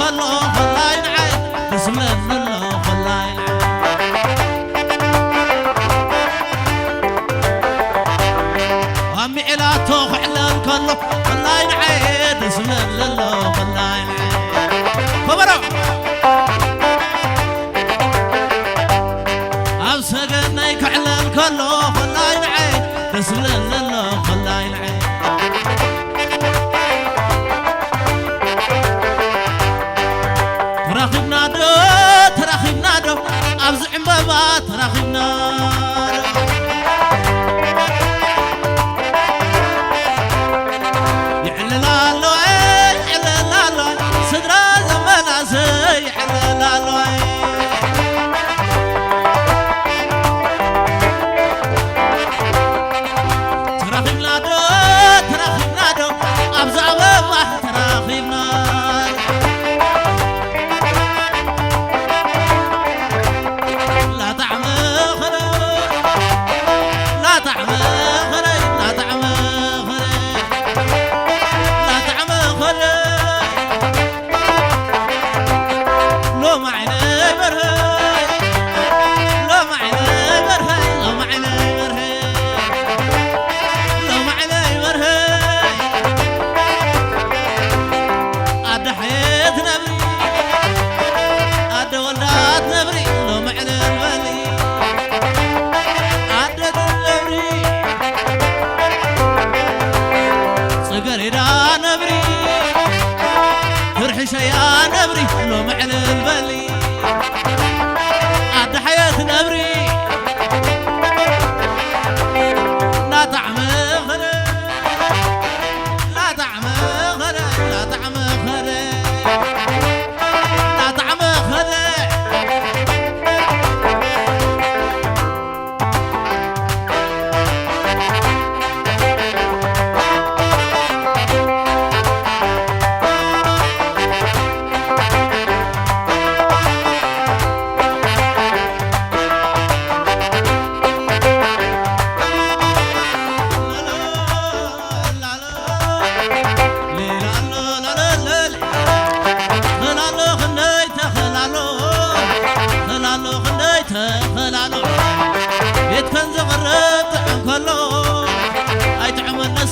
كله خلاين عين تسملن الله خلاين أمي إلاتو خعلن كله خلاين عين تسملن الله خلاين كبروا أبسقني كعلن كله خلاين عين تسملن الله خلاين عين تراخبنا دو أبزع بابا تراخبنا يعلل الله يعلل الله صدرا زمان عسي يعلل الله تراخبنا دو أبزع بابا تراخبنا يا نبري لو معنا البلي عد حياة نبري لا طعم خلا لا طعم خلا لا طعم خلا لا طعم خلا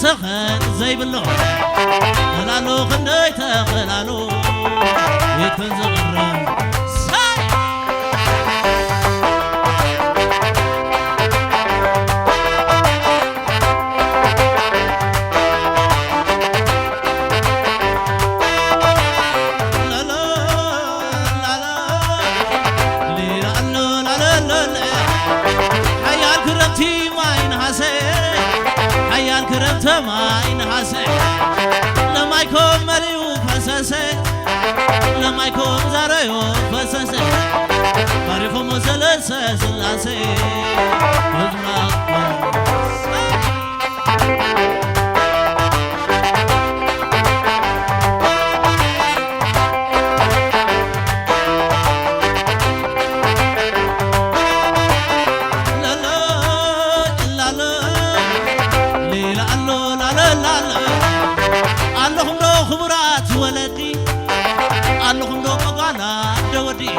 سخن زي بالله خلالو خنديته خلالو يكون زغران ما ينحسن لما يكون مليو فسسن لما يكون زاريو فسسن عارفو مسلسة سلاسي اللهم لو مقانا دودي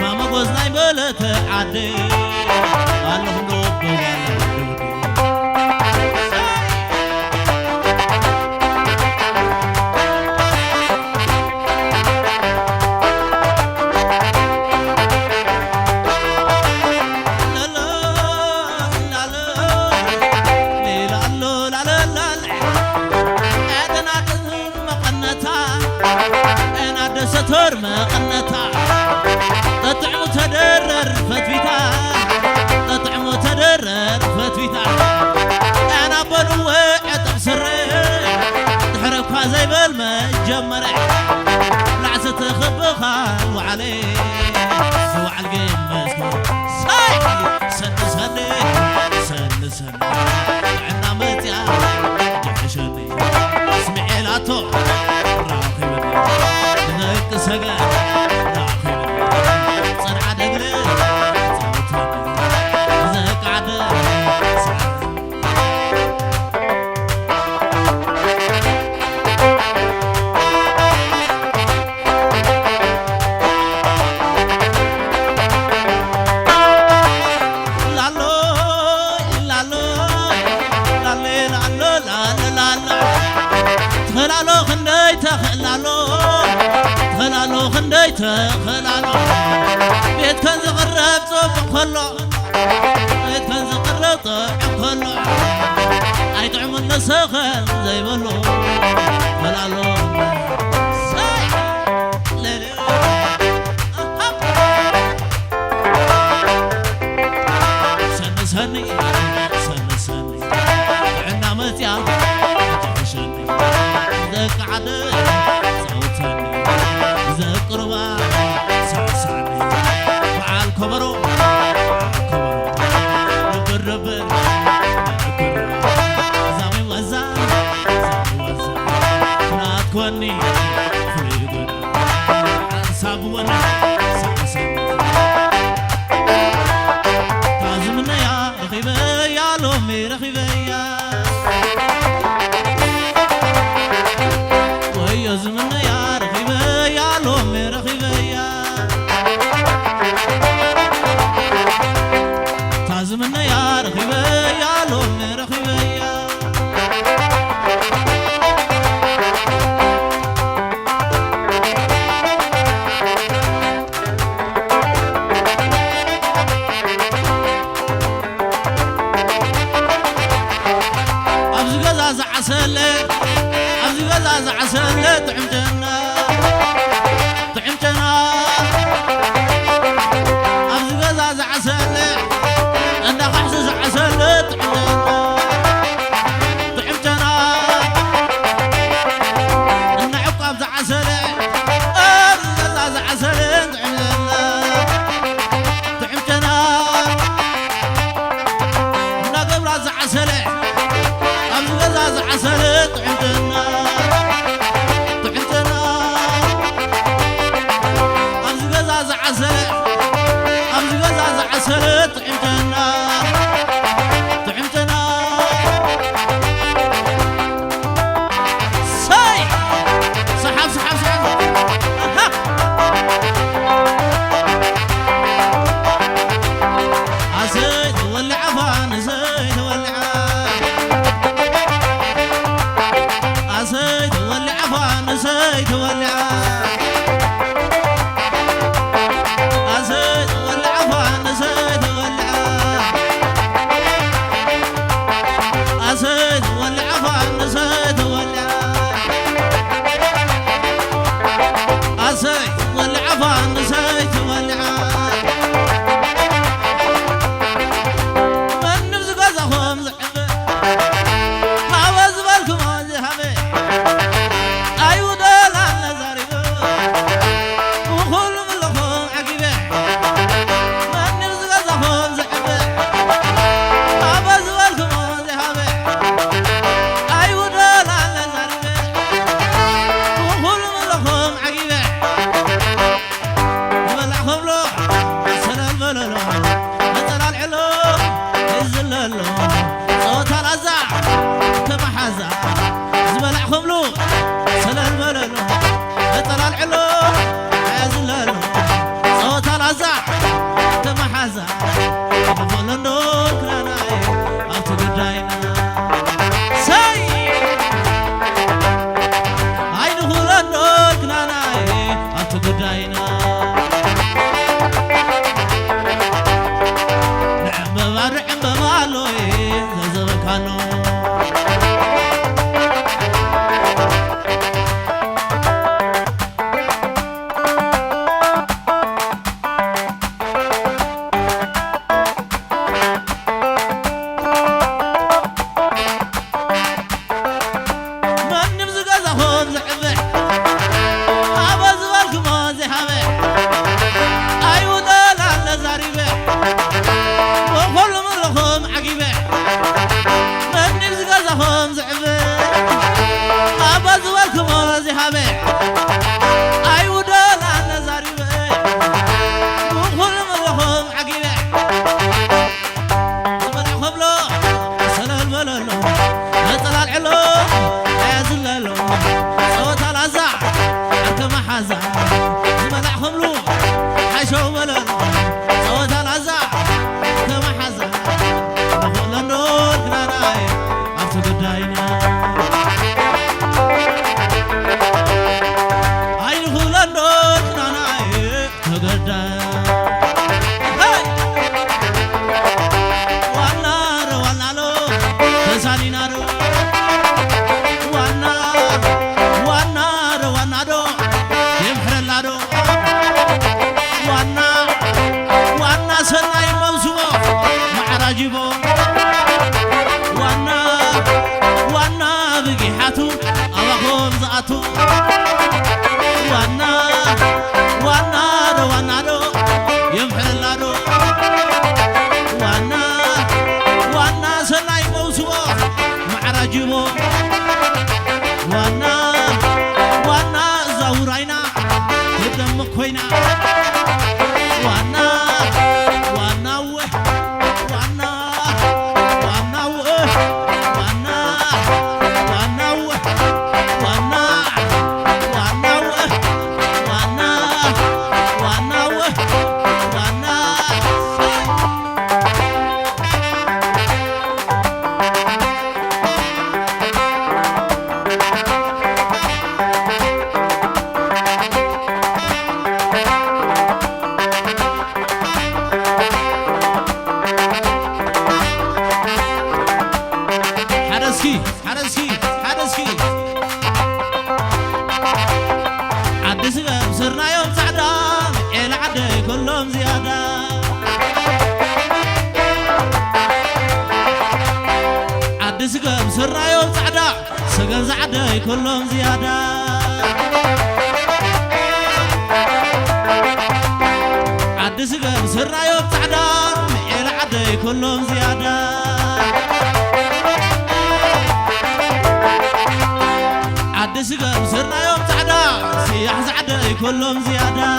ما مقوزناي بلت عدي اللهم لو مقانا دودي ستر ما قنتا تطعم تدرر فتفيتا تطعم تدرر فتفيتا انا بنو عطب سري تحركها زي بالمجمر لعسة تخبخها وعليه سوى عالقين مسكون ساي سن عنا متيا جحشني اسمعي لا تو سجى صنع دقلي زهق عدل خلالو خنديته خلالو بيت كان زغرب صوب خلو بيت كان زغرب طبع خلو اي طعم النسخن زي بلو خلالو ساي ليلي سني عنا متيا تفشني ذاك عدل صوتني ذاك قربا سعسعني فعال كبرو نقرب زامي وزا لا تكوني فريقنا سابونا سعسعني تازمنا يا رخيبة يا لومي رخيبة يا ويا زمنا يا رخيبة يا لومي رخيبة يا تازمنا يا رخيبة يا لومي رخيبة يا عسل طعمتنا أبز غزاز عسل أنا خحسس عسل طعمتنا أنا عقاب عسل أبز غزاز عسل طعمتنا أنا قبراز عسل أبز غزاز عسل طعمتنا عسل طعمتنا ساي سحب عسيد ولع فان زيد ولع عسيد ولع فان زيد ولع تدم كوينا وانا وانا وانا وانا وانا وانا وانا وانا وانا وانا حرسكي عدس صرنا يوم سعدا إلى عدي كلهم زيادة عدس صرنا يوم سعدا سجن زعدي كلهم زيادة عدس صرنا يوم سعدا إلى عدي كلهم زيادة عدس صرنا يوم سعدا سياح زعدي كلهم زيادة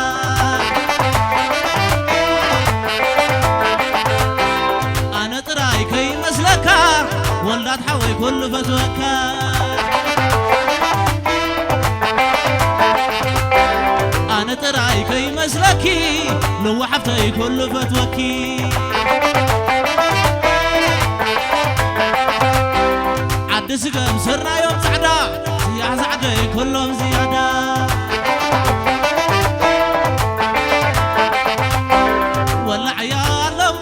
أنا تراي كي مسلكار ولدات حوي كل فتوكار أنا تراي كي مسلكي لو حفتي كل فتوكي عدس صرنا يوم سعدا يا زعدي كلهم زيادة ولا عيالهم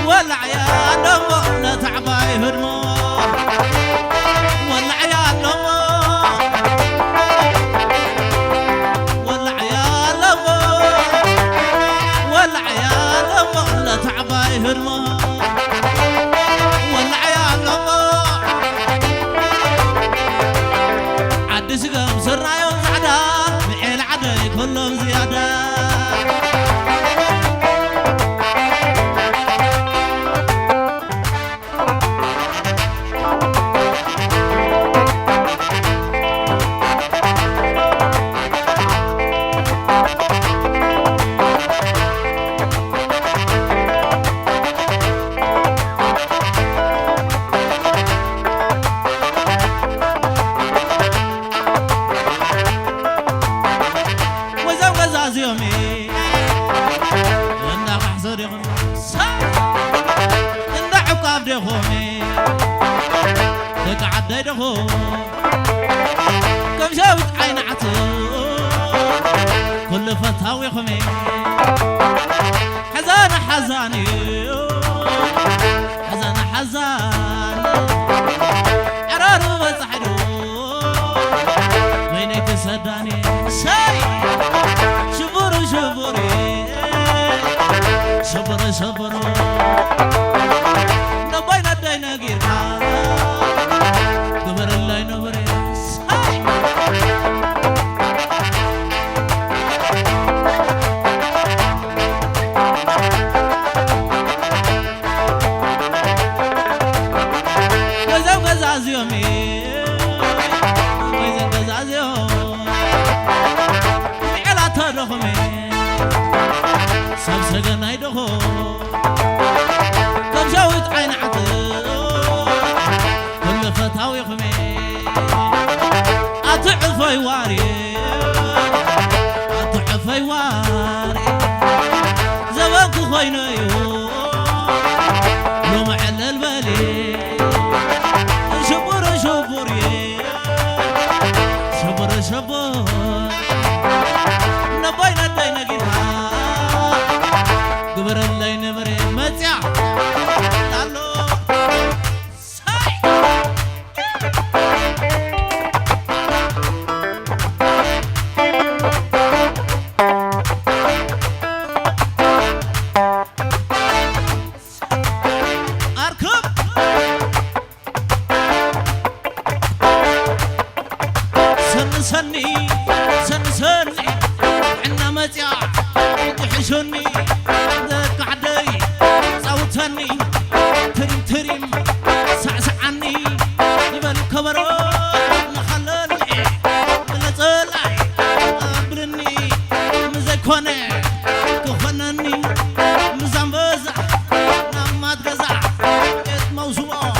ولا عيالهم لا تعباي هرمو ولا عيالهم ولا عيالهم ولا عيالهم لا تعباي هرمو صرنا يوم سعدا بعين عدي كلهم زيادة يومي إنك حصر يخم إنك عقاب دخومي لك عدي دخوم كم شاوت عين عطو كل فتاو يخمي حزان حزاني حزان حزاني عرارو وصحدو وينك سداني شاي شبري شبر نباينا داينا غيرنا دبر الله نبرس وزاو غزازيومي وزاو غزازيومي على ترخمي سبسجن هيدخو كم جاوت عين عطو كل فتاو يخمي أطعفي واري أطعفي واري زبانك خوينيو يوم على البالي شبر نباينا داينا جيها قبر اللي نبري متع لالو سني عنا متيع يحشوني ذاك عدي صوتني تريم سعسعني يبل كبرو مخلل من طلع كوني كخنني مزنبزع نمات قزع بيت موسوعة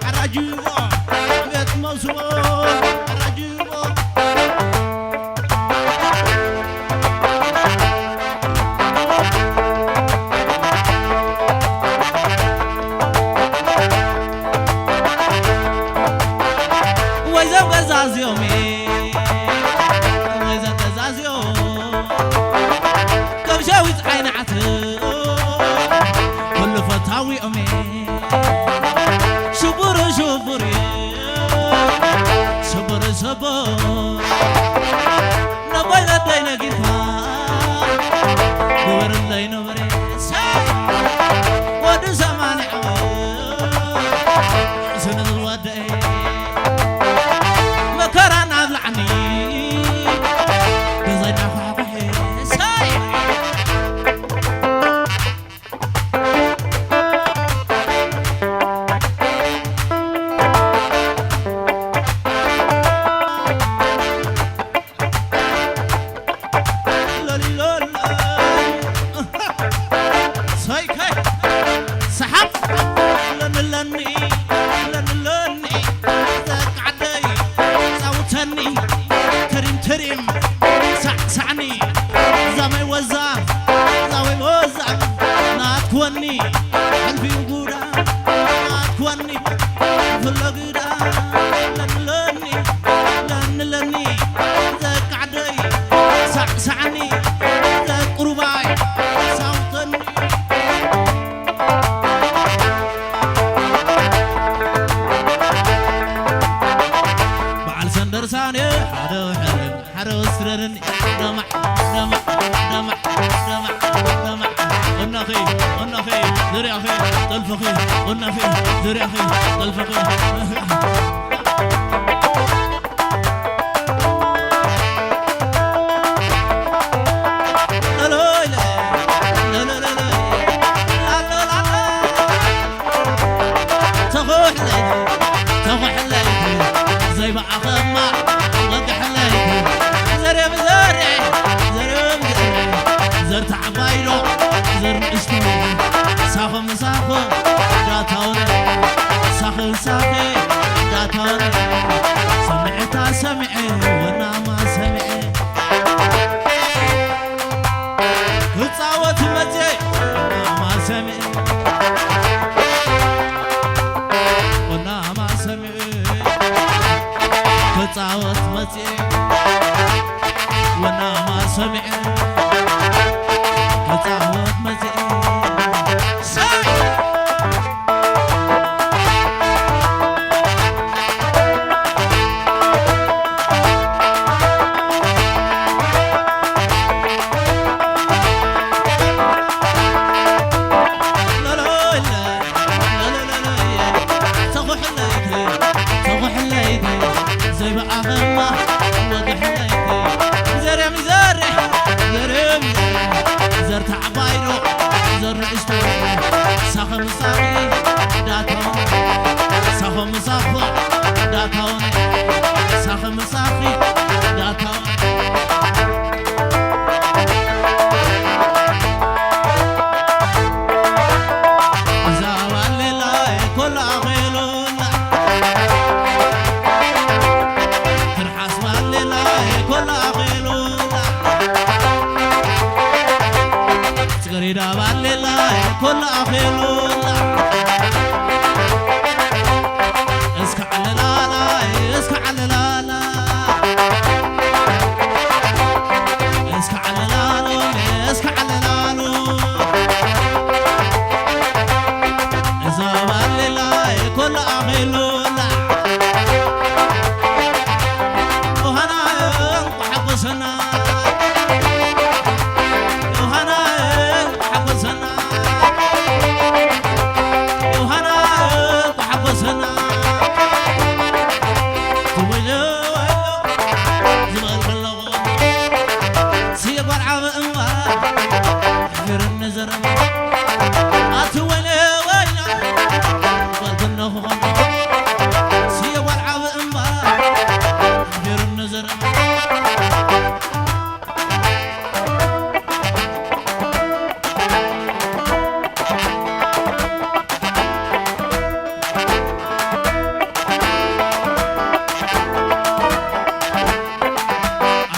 عراجيبة بيت موسوعة عراجيبة ويزن قزاز يومي ويزن قزاز يوم كبشاويت عين عتر كل فتاوي أمي شبر شبر شبر شبر نباي غدينا جيتا دور اللي نبري ودو زمان سنة الوداي مكران أبلعني بزينا خابحي ساي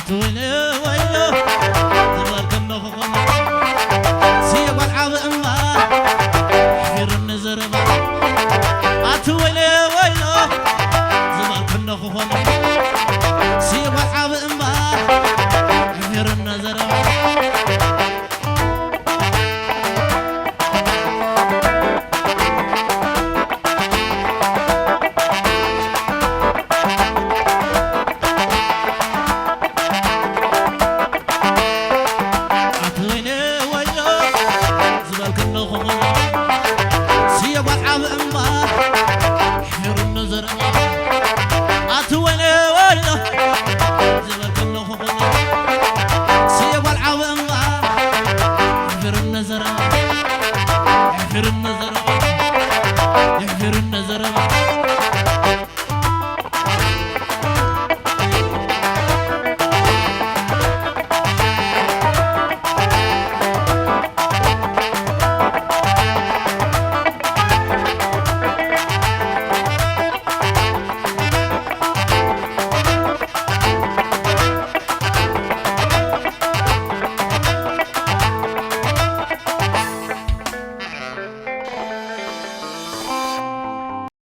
تويني